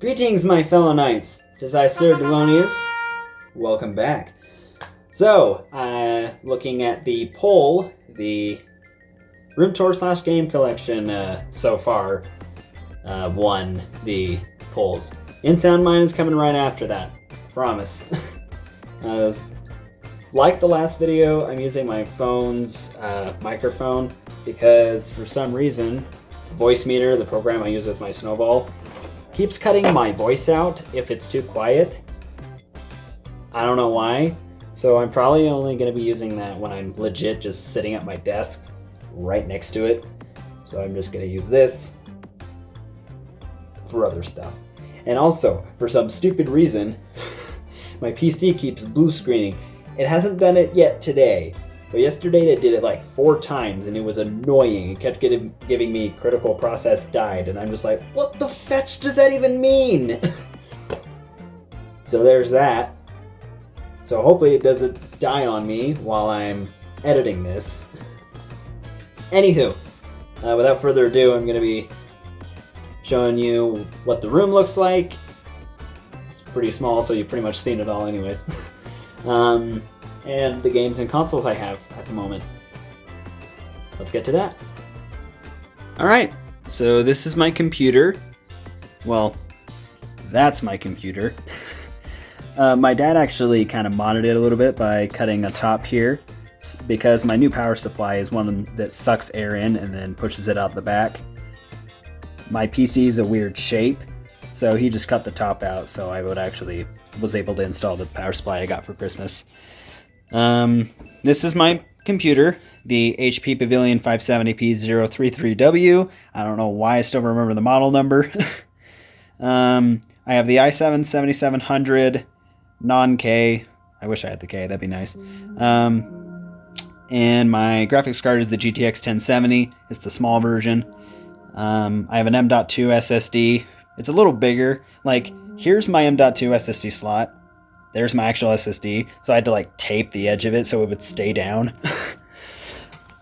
Greetings, my fellow knights. 'Tis I, Sir Delonius. Welcome back. So, looking at the poll, the room tour / game collection so far won the polls. In-sound mine is coming right after that. Promise. Like the last video, I'm using my phone's microphone because for some reason, Voicemeter, the program I use with my Snowball, keeps cutting my voice out if it's too quiet. I don't know why. So I'm probably only going to be using that when I'm legit just sitting at my desk right next to it. So I'm just going to use this for other stuff. And also, for some stupid reason, my PC keeps blue screening. It hasn't done it yet today. But yesterday it did it like 4 times and it was annoying. It kept giving me critical process died and I'm just like, what the fetch does that even mean? So there's that. So hopefully it doesn't die on me while I'm editing this. Anywho, without further ado, I'm going to be showing you what the room looks like. It's pretty small, so you've pretty much seen it all anyways. And the games and consoles I have at the moment. Let's get to that. Alright, so this is my computer. Well, that's my computer. My dad actually kind of modded it a little bit by cutting a top here because my new power supply is one that sucks air in and then pushes it out the back. My PC is a weird shape, so he just cut the top out so I was able to install the power supply I got for Christmas. This is my computer, the HP Pavilion 570P033W. I don't know why I still remember the model number. I have the i7 7700 non-K. I wish I had the K, that'd be nice. And my graphics card is the GTX 1070. It's the small version. I have an M.2 SSD. It's a little bigger. Like, here's my M.2 SSD slot. There's my actual SSD, so I had to like tape the edge of it so it would stay down.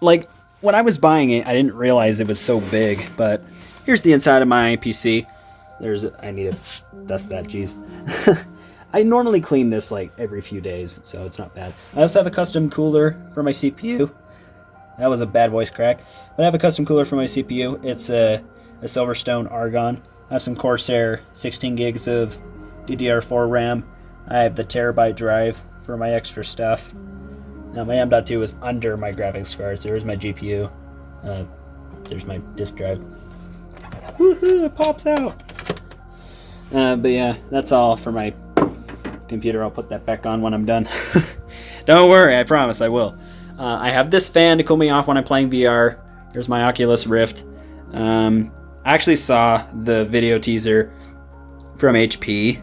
Like, when I was buying it, I didn't realize it was so big, but here's the inside of my PC. I need to dust that, jeez. I normally clean this like every few days, so it's not bad. I also have a custom cooler for my CPU. That was a bad voice crack, but I have a custom cooler for my CPU. It's a Silverstone Argon. I have some Corsair 16 gigs of DDR4 RAM. I have the terabyte drive for my extra stuff. Now my M.2 is under my graphics card, so there's my GPU. There's my disk drive. Woohoo, it pops out! But yeah, that's all for my computer. I'll put that back on when I'm done. Don't worry, I promise I will. I have this fan to cool me off when I'm playing VR. Here's my Oculus Rift. I actually saw the video teaser from HP.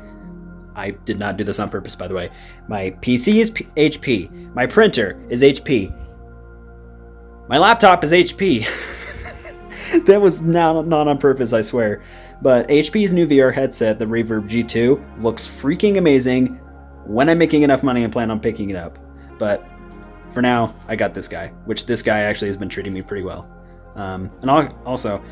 I did not do this on purpose, by the way. My PC is HP. My printer is HP. My laptop is HP. That was not on purpose, I swear. But HP's new VR headset, the Reverb G2, looks freaking amazing. When I'm making enough money, I plan on picking it up. But for now, I got this guy, which this guy actually has been treating me pretty well. And also,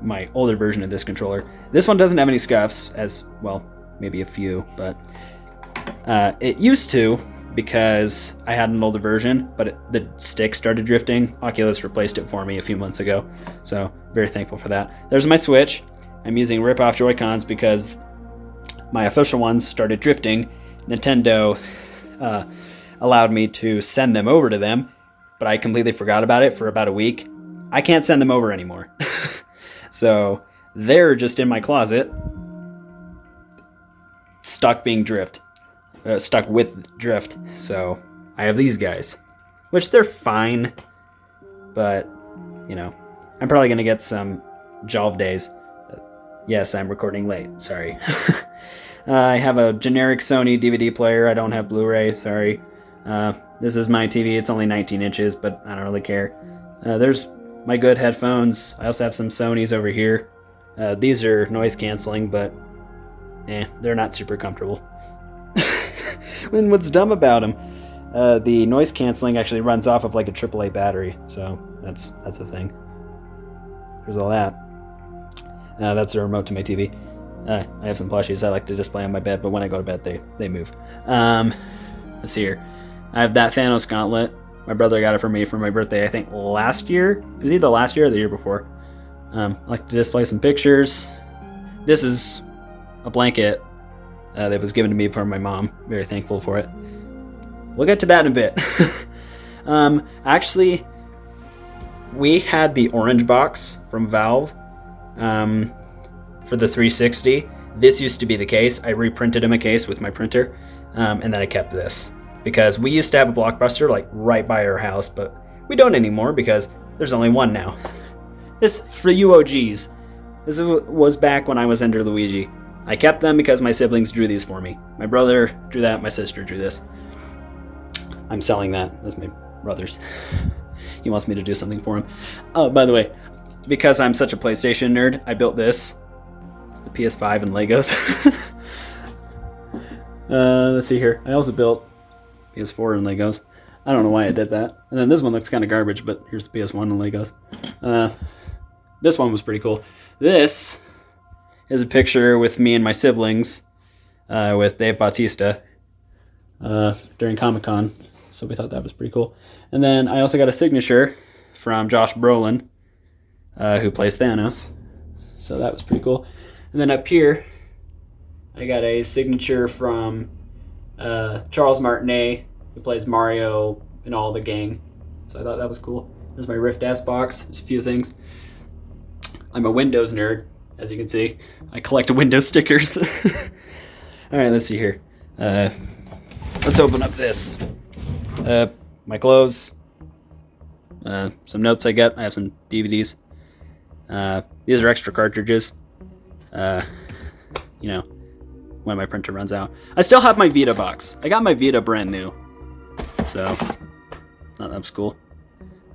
my older version of this controller. This one doesn't have any scuffs, as well, maybe a few, but it used to because I had an older version, but the stick started drifting. Oculus replaced it for me a few months ago, so very thankful for that. There's my Switch. I'm using rip-off Joy-Cons because my official ones started drifting. Nintendo allowed me to send them over to them, but I completely forgot about it for about a week. I can't send them over anymore. So they're just in my closet, stuck with drift. So I have these guys, which they're fine, but you know, I'm probably gonna get some Jolv days. Yes, I'm recording late. Sorry. I have a generic Sony DVD player. I don't have Blu-ray. Sorry. This is my TV. It's only 19 inches, but I don't really care. There's my good headphones. I also have some Sonys over here. These are noise canceling, but they're not super comfortable. And what's dumb about them, the noise canceling actually runs off of like a AAA battery, so that's a thing. There's all that. That's a remote to my TV. I have some plushies I like to display on my bed, but when I go to bed, they move. Let's see here. I have that Thanos gauntlet. My brother got it for me for my birthday, I think last year. It was either last year or the year before. I like to display some pictures. This is a blanket that was given to me from my mom. Very thankful for it. We'll get to that in a bit. Actually, we had the orange box from Valve for the 360. This used to be the case. I reprinted him a case with my printer, and then I kept this because we used to have a Blockbuster like right by our house, but we don't anymore because there's only one now. This, for you OGs, this was back when I was Ender Luigi. I kept them because my siblings drew these for me. My brother drew that, my sister drew this. I'm selling that. That's my brother's. He wants me to do something for him. Oh, by the way, because I'm such a PlayStation nerd, I built this. It's the PS5 and Legos. Let's see here. I also built PS4 and Legos. I don't know why I did that. And then this one looks kind of garbage, but here's the PS1 and Legos. This one was pretty cool. This is a picture with me and my siblings with Dave Bautista during Comic-Con. So we thought that was pretty cool. And then I also got a signature from Josh Brolin, who plays Thanos. So that was pretty cool. And then up here, I got a signature from Charles Martinet, who plays Mario and all the gang. So I thought that was cool. There's my Rift S box. There's a few things. I'm a Windows nerd, as you can see. I collect Windows stickers. All right, let's see here. Let's open up this. My clothes. Some notes I get. I have some DVDs. These are extra cartridges. You know, when my printer runs out. I still have my Vita box. I got my Vita brand new. So, that was cool.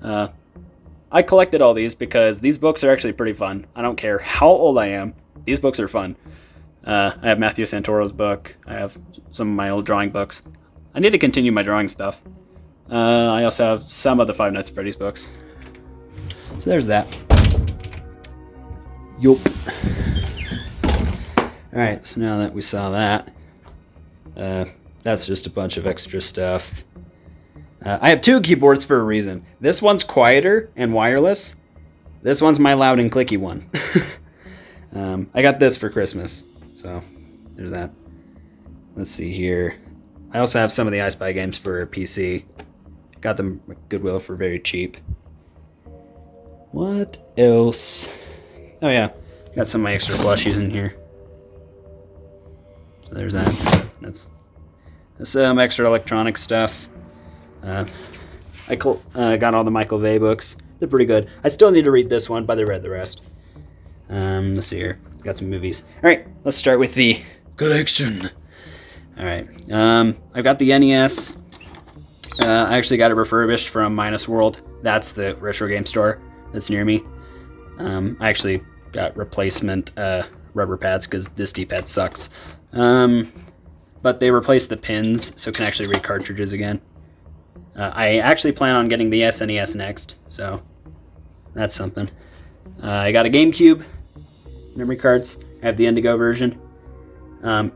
I collected all these because these books are actually pretty fun. I don't care how old I am. These books are fun. I have Matthew Santoro's book. I have some of my old drawing books. I need to continue my drawing stuff. I also have some of the Five Nights at Freddy's books. So there's that. Yup. Alright, so now that we saw that, that's just a bunch of extra stuff. I have two keyboards for a reason. This one's quieter and wireless. This one's my loud and clicky one. I got this for Christmas, so there's that. Let's see here. I also have some of the I Spy games for PC. Got them at Goodwill for very cheap. What else? Oh yeah, got some of my extra plushies in here. So there's that. That's some extra electronic stuff. I got all the Michael Vey books. They're pretty good. I still need to read this one, but I read the rest. Let's see here. Got some movies. All right, let's start with the collection. All right. I've got the NES. I actually got it refurbished from Minus World. That's the retro game store that's near me. I actually got replacement rubber pads because this D-pad sucks. But they replaced the pins, so it can actually read cartridges again. I actually plan on getting the SNES next, so that's something. I got a GameCube, memory cards. I have the Indigo version.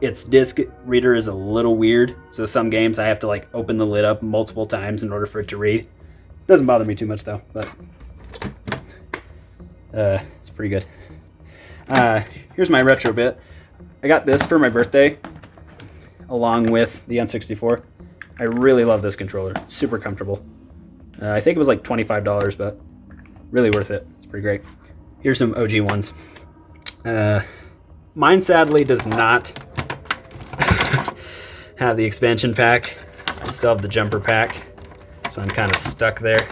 Its disc reader is a little weird, so some games I have to like open the lid up multiple times in order for it to read. Doesn't bother me too much though, but it's pretty good. Here's my retro bit. I got this for my birthday, along with the N64. I really love this controller. Super comfortable. I think it was like $25, but really worth it. It's pretty great. Here's some OG ones. Mine sadly does not have the expansion pack. I still have the jumper pack, so I'm kind of stuck there.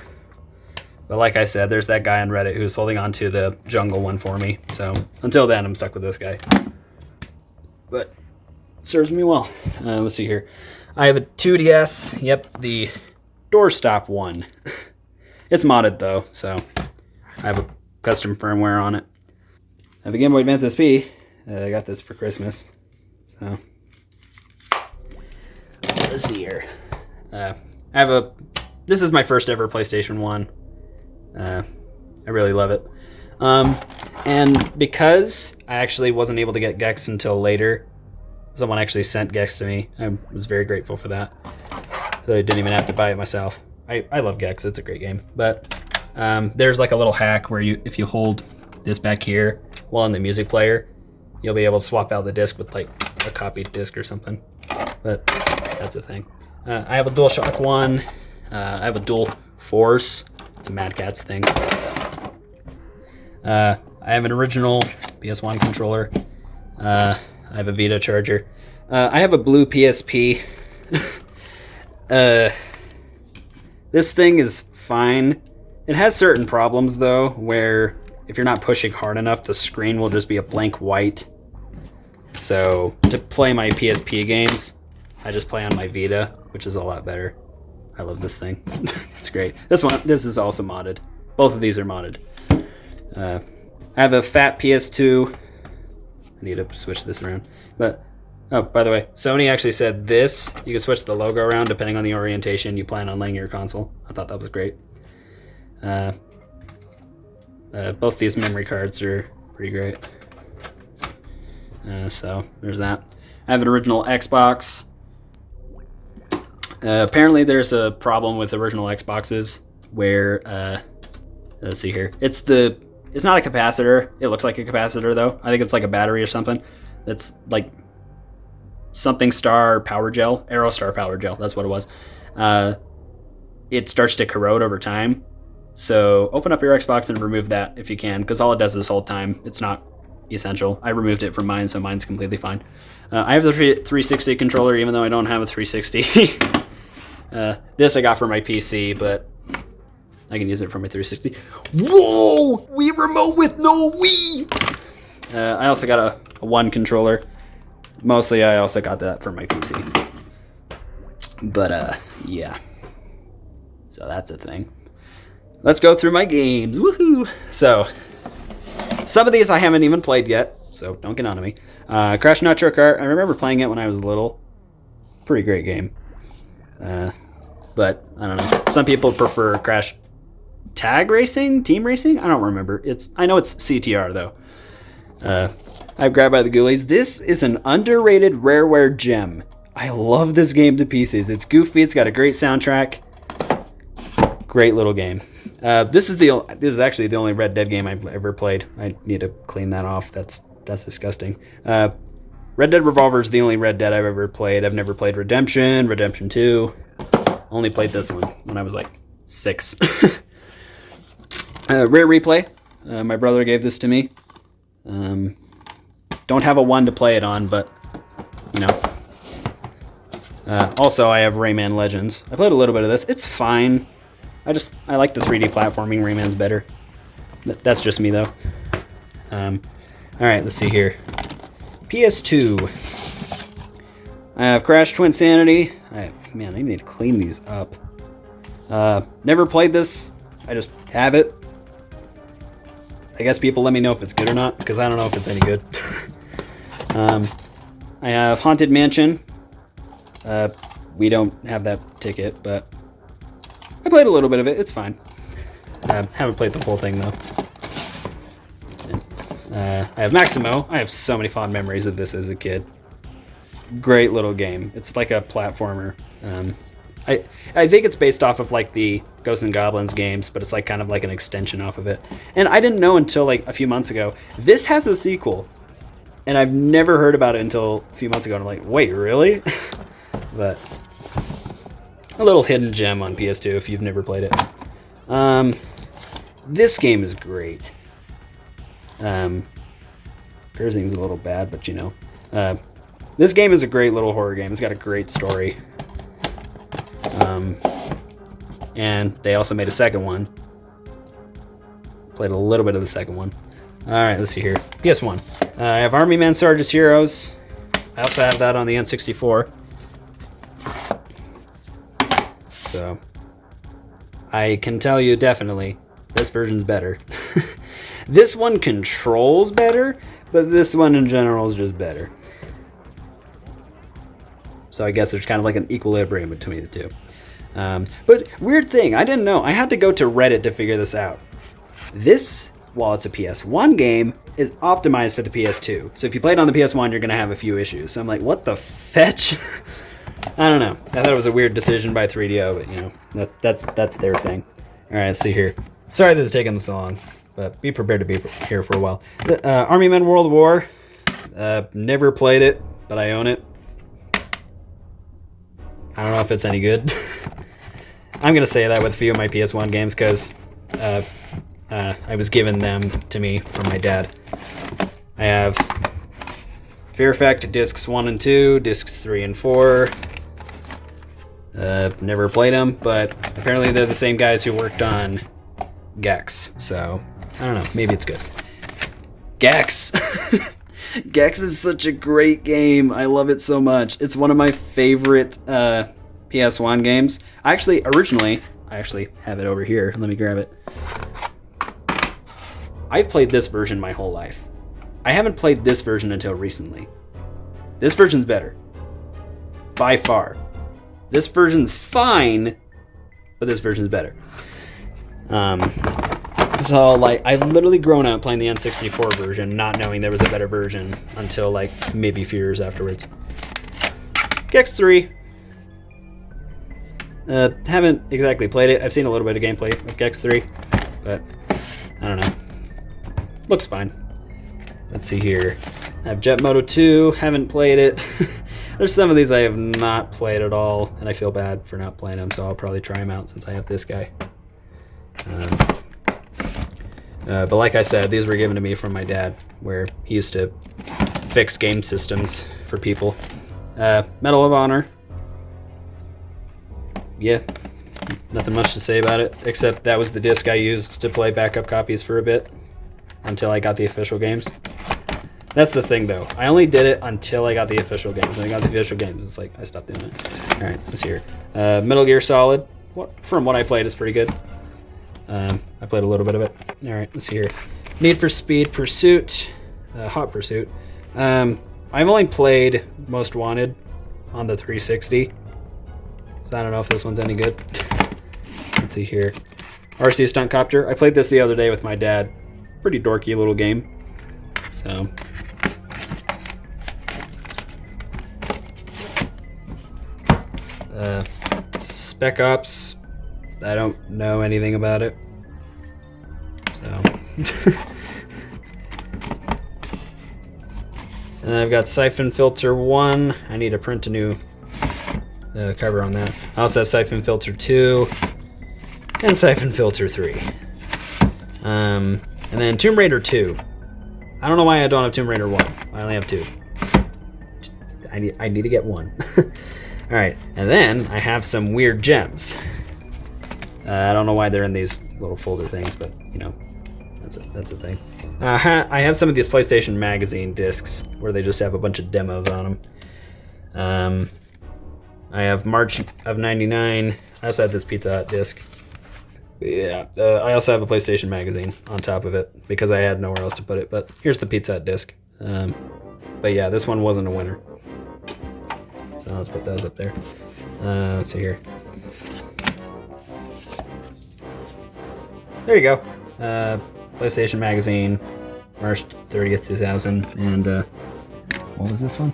But like I said, there's that guy on Reddit who's holding on to the jungle one for me. So until then, I'm stuck with this guy. But serves me well. Let's see here. I have a 2DS. Yep, the doorstop one. It's modded though, so I have a custom firmware on it. I have a Game Boy Advance SP. I got this for Christmas. So let's see here. This is my first ever PlayStation 1. I really love it. And because I actually wasn't able to get Gex until later, someone actually sent Gex to me. I was very grateful for that. So I didn't even have to buy it myself. I love Gex, it's a great game. But there's like a little hack where if you hold this back here while in the music player, you'll be able to swap out the disc with like a copied disc or something. But that's a thing. I have a DualShock 1. I have a Dual Force. It's a Mad Catz thing. I have an original PS1 controller. I have a Vita charger. I have a blue PSP. This thing is fine. It has certain problems though, where if you're not pushing hard enough, the screen will just be a blank white. So to play my PSP games, I just play on my Vita, which is a lot better. I love this thing. It's great. This is also modded. Both of these are modded. I have a fat PS2. I need to switch this around. But oh, by the way, Sony actually said this. You can switch the logo around depending on the orientation you plan on laying your console. I thought that was great. Both these memory cards are pretty great. So there's that. I have an original Xbox. Apparently there's a problem with original Xboxes where, let's see here. It's not a capacitor. It looks like a capacitor though. I think it's like a battery or something. It's like something star power gel, Aerostar power gel. That's what it was. It starts to corrode over time. So open up your Xbox and remove that if you can, because all it does this whole time, it's not essential. I removed it from mine, so mine's completely fine. I have the 360 controller, even though I don't have a 360. This I got for my PC, but I can use it for my 360. Whoa! Wii remote with no Wii! I also got a One controller. Mostly I also got that for my PC. But yeah. So that's a thing. Let's go through my games. Woohoo! So, some of these I haven't even played yet, so don't get on to me. Crash Nitro Kart, I remember playing it when I was little. Pretty great game. But, I don't know. Some people prefer Crash Tag Racing? Team Racing? I don't remember. I know it's CTR, though. I've grabbed by the Ghoulies. This is an underrated rareware gem. I love this game to pieces. It's goofy. It's got a great soundtrack. Great little game. This is actually the only Red Dead game I've ever played. I need to clean that off. That's disgusting. Red Dead Revolver is the only Red Dead I've ever played. I've never played Redemption, Redemption 2. Only played this one when I was like 6. Rare Replay. My brother gave this to me. Don't have a 1 to play it on, but you know. Also, I have Rayman Legends. I played a little bit of this. It's fine. I like the 3D platforming. Rayman's better. That's just me, though. Alright, let's see here. PS2. I have Crash Twinsanity. Man, I need to clean these up. Never played this. I just have it. I guess people let me know if it's good or not, because I don't know if it's any good. I have Haunted Mansion. We don't have that ticket, but I played a little bit of it. It's fine. Haven't played the whole thing, though. I have Maximo. I have so many fond memories of this as a kid. Great little game. It's like a platformer. I think it's based off of like the Ghosts and Goblins games, but it's like kind of like an extension off of it. And I didn't know until like a few months ago. This has a sequel. And I've never heard about it until a few months ago. And I'm like, wait, really? But a little hidden gem on PS2 if you've never played it. This game is great. Cursing's a little bad, but you know. This game is a great little horror game. It's got a great story. And they also made a second one. Played a little bit of the second one. Alright, let's see here. PS1. I have Army Men Sarge's Heroes. I also have that on the N64. So, I can tell you definitely, this version's better. This one controls better, but this one in general is just better. So I guess there's kind of like an equilibrium between the two. But weird thing, I didn't know. I had to go to Reddit to figure this out. This while it's a PS1 game, is optimized for the PS2. So if you play it on the PS1, you're going to have a few issues. So I'm like, what the fetch? I don't know. I thought it was a weird decision by 3DO, but, you know, that's their thing. All right, let's see here. Sorry this is taking this long, but be prepared to be here for a while. Army Men World War. Never played it, but I own it. I don't know if it's any good. I'm going to say that with a few of my PS1 games because I was given them to me from my dad. I have Fear Effect Discs 1 and 2, Discs 3 and 4. Never played them, but apparently they're the same guys who worked on Gex, so I don't know, maybe it's good. Gex! Gex is such a great game. I love it so much. It's one of my favorite PS1 games. I actually have it over here. Let me grab it. I've played this version my whole life. I haven't played this version until recently. This version's better. By far. This version's fine, but this version's better. So, like, I've literally grown up playing the N64 version, not knowing there was a better version until, like, maybe a few years afterwards. Gex 3. Haven't exactly played it. I've seen a little bit of gameplay of Gex 3, but I don't know. Looks fine. Let's see here. I have Jet Moto 2. Haven't played it. There's some of these I have not played at all, and I feel bad for not playing them, so I'll probably try them out since I have this guy. But like I said, these were given to me from my dad, where he used to fix game systems for people. Medal of Honor. Yeah, nothing much to say about it, except that was the disc I used to play backup copies for a bit, until I got the official games. That's the thing, though. I only did it until I got the official games. When I got the official games, it's like, I stopped doing it. All right, let's hear. Metal Gear Solid. From what I played, is pretty good. I played a little bit of it. All right, let's see here. Need for Speed Pursuit. Hot Pursuit. I've only played Most Wanted on the 360. So I don't know if this one's any good. Let's see here. RC Stunt Copter. I played this the other day with my dad. Pretty dorky little game. So... Spec Ops, I don't know anything about it, so. And I've got Siphon Filter 1. I need to print a new cover on that. I also have Siphon Filter 2 and Siphon Filter 3. And then Tomb Raider 2. I don't know why I don't have Tomb Raider 1. I only have 2. I need to get 1. Alright, and then I have some weird gems. I don't know why they're in these little folder things, but, you know, that's a thing. I have some of these PlayStation Magazine discs, where they just have a bunch of demos on them. I have March of '99. I also have this Pizza Hut disc. Yeah, I also have a PlayStation Magazine on top of it, because I had nowhere else to put it, but here's the Pizza Hut disc. But yeah, this one wasn't a winner. So let's put those up there. Let's see here. There you go. PlayStation Magazine, March 30th, 2000. And what was this one?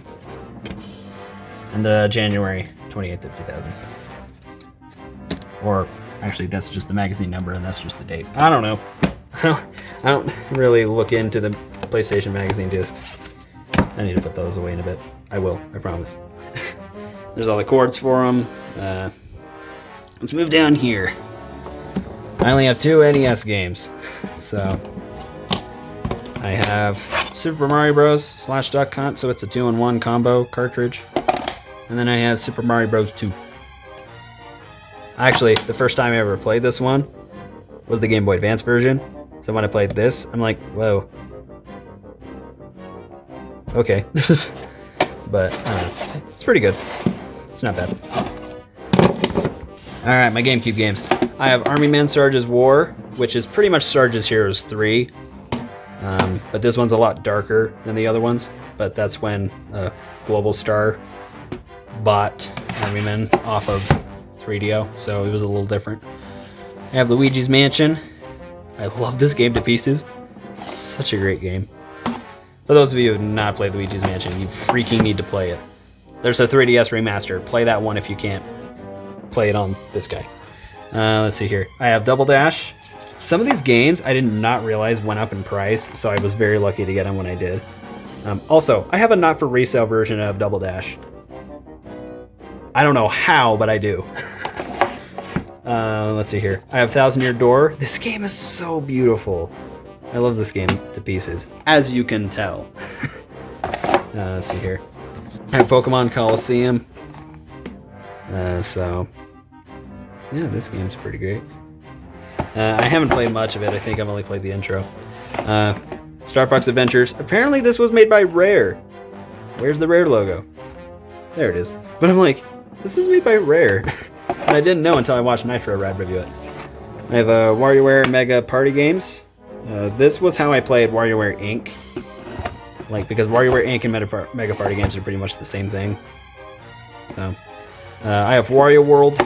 And January 28th of 2000. Or actually, that's just the magazine number, and that's just the date. I don't know. I don't really look into the PlayStation Magazine discs. I need to put those away in a bit. I will, I promise. There's all the cords for them. Let's move down here. I only have 2 NES games. So I have Super Mario Bros. / Duck Hunt, so it's a 2-in-1 combo cartridge. And then I have Super Mario Bros. 2. Actually, the first time I ever played this one was the Game Boy Advance version. So when I played this, I'm like, whoa. Okay. But it's pretty good. It's not bad. Alright, my GameCube games. I have Army Man Sarge's War, which is pretty much Sarge's Heroes 3. But this one's a lot darker than the other ones. But that's when Global Star bought Army Men off of 3DO, so it was a little different. I have Luigi's Mansion. I love this game to pieces. Such a great game. For those of you who have not played Luigi's Mansion, you freaking need to play it. There's a 3DS remaster. Play that one if you can't play it on this guy. Let's see here. I have Double Dash. Some of these games I did not realize went up in price, so I was very lucky to get them when I did. Also, I have a not for resale version of Double Dash. I don't know how, but I do. Let's see here. I have Thousand Year Door. This game is so beautiful. I love this game to pieces, as you can tell. Let's see here. I have Pokemon Coliseum. So, yeah, this game's pretty great. I haven't played much of it. I think I've only played the intro. Star Fox Adventures. Apparently this was made by Rare. Where's the Rare logo? There it is. But I'm like, this is made by Rare. And I didn't know until I watched Nitro Rad review it. I have WarioWare Mega Party Games. This was how I played WarioWare Inc. Like, because WarioWare Inc. and Mega Party Games are pretty much the same thing. So, I have Wario World.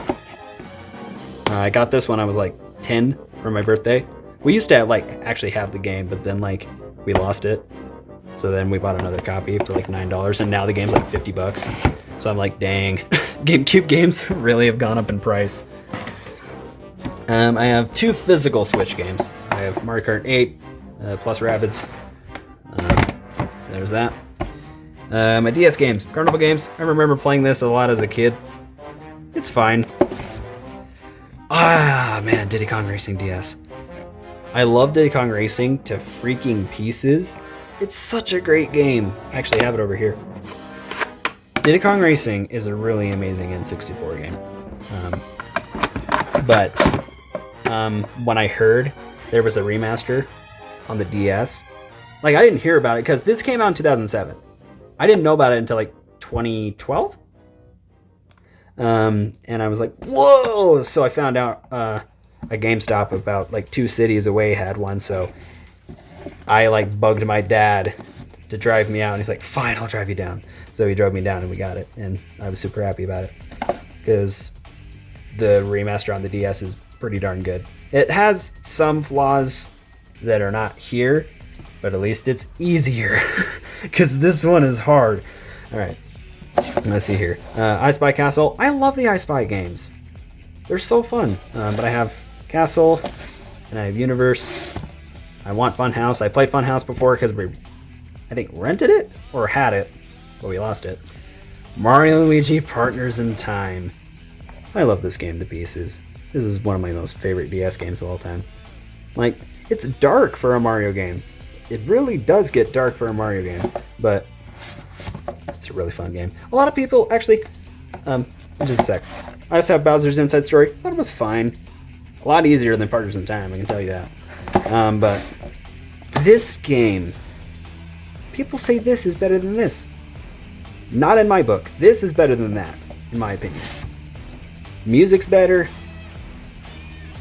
I got this when I was like 10 for my birthday. We used to like actually have the game, but then like we lost it. So then we bought another copy for like $9, and now the game's like $50. So I'm like, dang, GameCube games really have gone up in price. I have 2 physical Switch games. I have Mario Kart 8 plus Rabbids. So there's that. My DS games, Carnival games. I remember playing this a lot as a kid. It's fine. Ah, man, Diddy Kong Racing DS. I love Diddy Kong Racing to freaking pieces. It's such a great game. I actually have it over here. Diddy Kong Racing is a really amazing N64 game. But when I heard there was a remaster on the DS, like I didn't hear about it because this came out in 2007. I didn't know about it until like 2012. And I was like, whoa! So I found out a GameStop about like 2 cities away had one. So I like bugged my dad to drive me out, and he's like, fine, I'll drive you down. So he drove me down and we got it, and I was super happy about it because the remaster on the DS is pretty darn good. It has some flaws that are not here, but at least it's easier because this one is hard. All right, let's see here. I Spy Castle. I love the I Spy games. They're so fun. But I have Castle and I have Universe. I want Funhouse. I played Funhouse before because we, I think, rented it or had it, but we lost it. Mario and Luigi Partners in Time. I love this game to pieces. This is one of my most favorite DS games of all time. Like, it's dark for a Mario game. It really does get dark for a Mario game, but it's a really fun game. A lot of people, actually, just a sec. I also have Bowser's Inside Story. I thought it was fine. A lot easier than Partners in Time, I can tell you that. But this game, people say this is better than this. Not in my book. This is better than that, in my opinion. Music's better.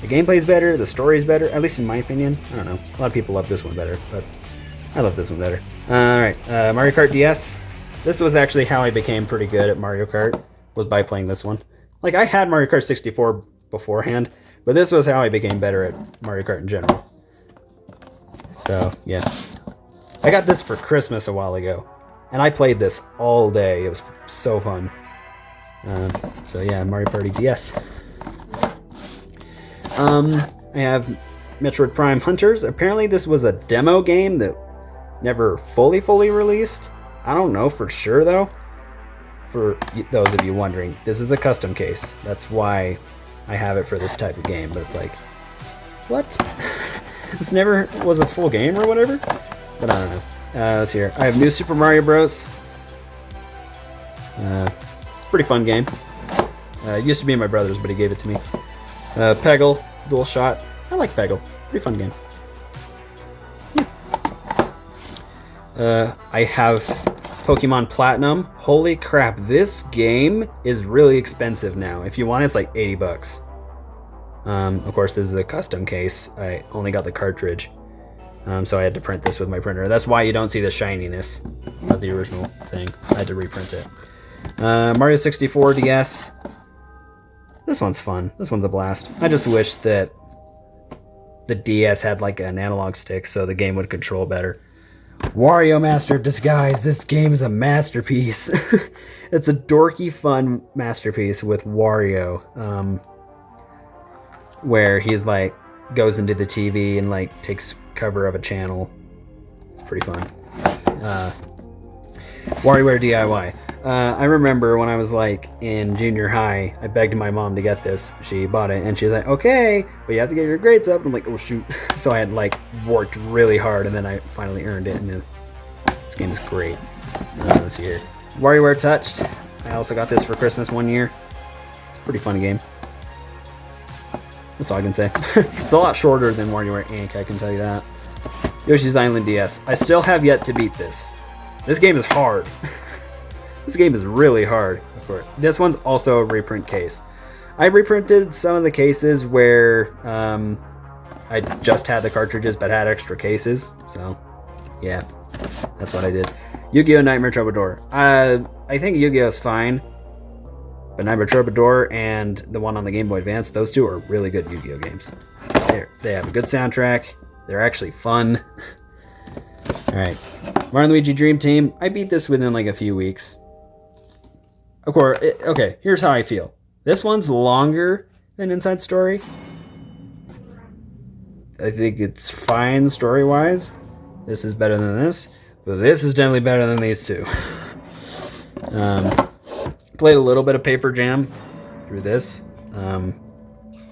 The gameplay's better. The story's better. At least in my opinion. I don't know. A lot of people love this one better, but I love this one better. Alright, Mario Kart DS. This was actually how I became pretty good at Mario Kart, was by playing this one. Like, I had Mario Kart 64 beforehand, but this was how I became better at Mario Kart in general. So, yeah. I got this for Christmas a while ago, and I played this all day. It was so fun. So yeah, Mario Party DS. I have Metroid Prime Hunters. Apparently this was a demo game that never fully released. I don't know for sure though. For those of you wondering, this is a custom case. That's why I have it for this type of game. But it's like, what? This never was a full game or whatever? But I don't know. Let's see here. I have New Super Mario Bros. It's a pretty fun game. It used to be my brother's, but he gave it to me. Peggle, Dual Shot. I like Peggle. Pretty fun game. Yeah. I have Pokemon Platinum. Holy crap, this game is really expensive now. If you want it, it's like $80. Of course, this is a custom case. I only got the cartridge. So I had to print this with my printer. That's why you don't see the shininess of the original thing. I had to reprint it. Mario 64 DS. This one's fun. This one's a blast. I just wish that the DS had like an analog stick, so the game would control better. Wario Master of Disguise. This game is a masterpiece. It's a dorky, fun masterpiece with Wario, where he's like goes into the TV and like takes cover of a channel. It's pretty fun. WarioWare DIY. I remember when I was like in junior high, I begged my mom to get this. She bought it and she's like, okay, but you have to get your grades up. I'm like, oh shoot. So I had like worked really hard and then I finally earned it. And then this game is great. Let's see here. WarioWare Touched. I also got this for Christmas one year. It's a pretty fun game. That's all I can say. It's a lot shorter than WarioWare Inc., I can tell you that. Yoshi's Island DS. I still have yet to beat this. This game is hard. This game is really hard. This one's also a reprint case. I reprinted some of the cases where I just had the cartridges but had extra cases. So, yeah, that's what I did. Yu-Gi-Oh! Nightmare Troubadour. I think Yu-Gi-Oh! Is fine. But Nightmare Troubadour and the one on the Game Boy Advance, those two are really good Yu-Gi-Oh! Games. They have a good soundtrack. They're actually fun. Alright. Mario & Luigi Dream Team. I beat this within like a few weeks. Of course, okay, here's how I feel. This one's longer than Inside Story. I think it's fine story-wise. This is better than this. But this is definitely better than these two. Played a little bit of Paper Jam through this. I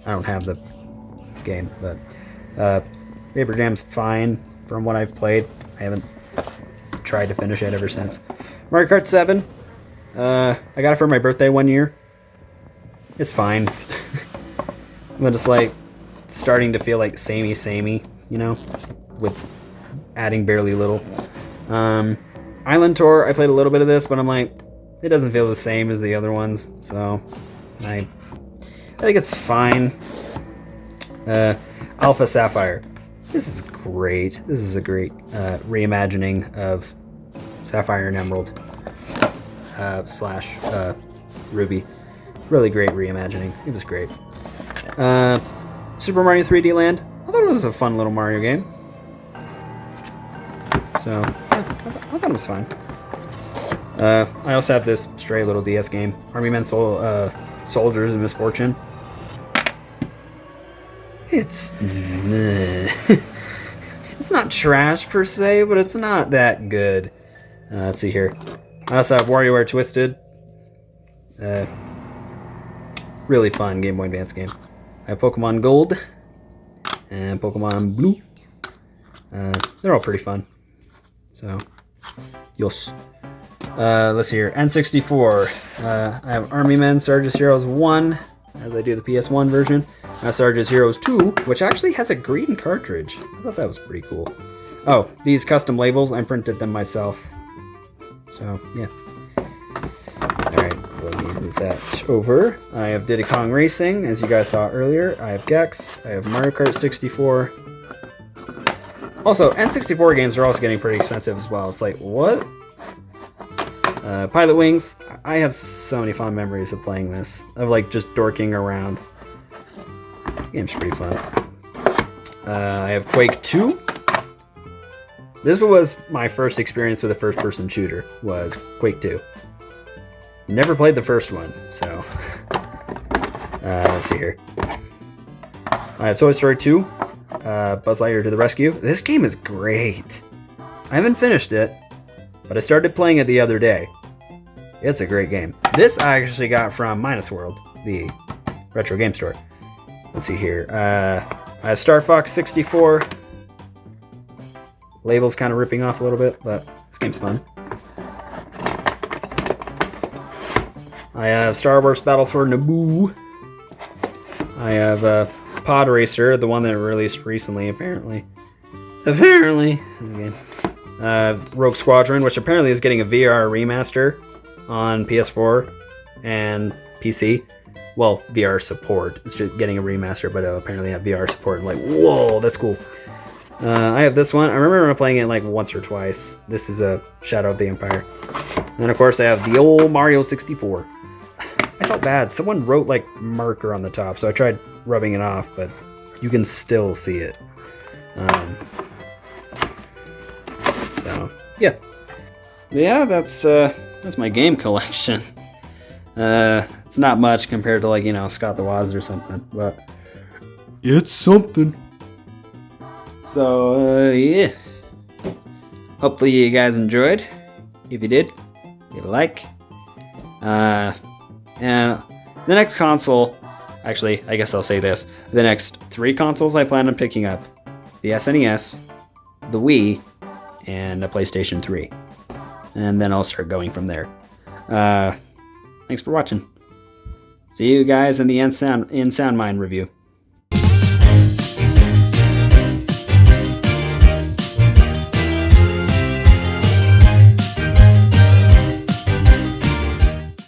don't have the game, but Paper Jam's fine from what I've played. I haven't tried to finish it ever since. Mario Kart 7. I got it for my birthday one year. It's fine. But it's like starting to feel like samey, you know, with adding barely little. Island Tour, I played a little bit of this, but I'm like, it doesn't feel the same as the other ones, so I think it's fine. Alpha Sapphire. This is great. This is a great reimagining of Sapphire and Emerald slash Ruby. Really great reimagining. It was great. Super Mario 3D Land. I thought it was a fun little Mario game. So, yeah, I thought it was fine. I also have this stray little DS game, Army Men Soldiers of Misfortune. It's it's not trash per se, but it's not that good. Let's see here. I also have WarioWare Twisted. Really fun Game Boy Advance game. I have Pokemon Gold and Pokemon Blue. They're all pretty fun. So, yes. Let's see here. N64. I have Army Men Sarge's Heroes 1, as I do the PS1 version. Sarge's Heroes 2, which actually has a green cartridge. I thought that was pretty cool. Oh, these custom labels, I printed them myself. So, yeah. Alright, let me move that over. I have Diddy Kong Racing, as you guys saw earlier. I have Gex. I have Mario Kart 64. Also, N64 games are also getting pretty expensive as well. It's like, what? Pilot Wings. I have so many fond memories of playing this. Of like just dorking around. The game's pretty fun. I have Quake 2. This was my first experience with a first-person shooter, was Quake 2. Never played the first one, so... let's see here. I have Toy Story 2. Buzz Lightyear to the Rescue. This game is great. I haven't finished it, but I started playing it the other day. It's a great game. This I actually got from Minus World, the retro game store. Let's see here. I have Star Fox 64. Label's kind of ripping off a little bit, but this game's fun. I have Star Wars Battle for Naboo. I have Pod Racer, the one that released recently, apparently. Again. Rogue Squadron, which apparently is getting a VR remaster on PS4 and PC. Well, VR support. It's just getting a remaster, but it'll apparently have VR support. I'm like, whoa, that's cool. I have this one. I remember playing it like once or twice. This is a Shadow of the Empire. And then, of course, I have the old Mario 64. I felt bad. Someone wrote like marker on the top, so I tried rubbing it off, but You can still see it. So yeah, that's my game collection. It's not much compared to, like, you know, Scott the Woz or something, but it's something. So yeah, hopefully you guys enjoyed. If you did, give a like. And the next console, actually, I guess I'll say this: the next 3 consoles I plan on picking up: the SNES, the Wii, and a PlayStation 3. And then I'll start going from there. Thanks for watching. See you guys in the In Sound Mind review.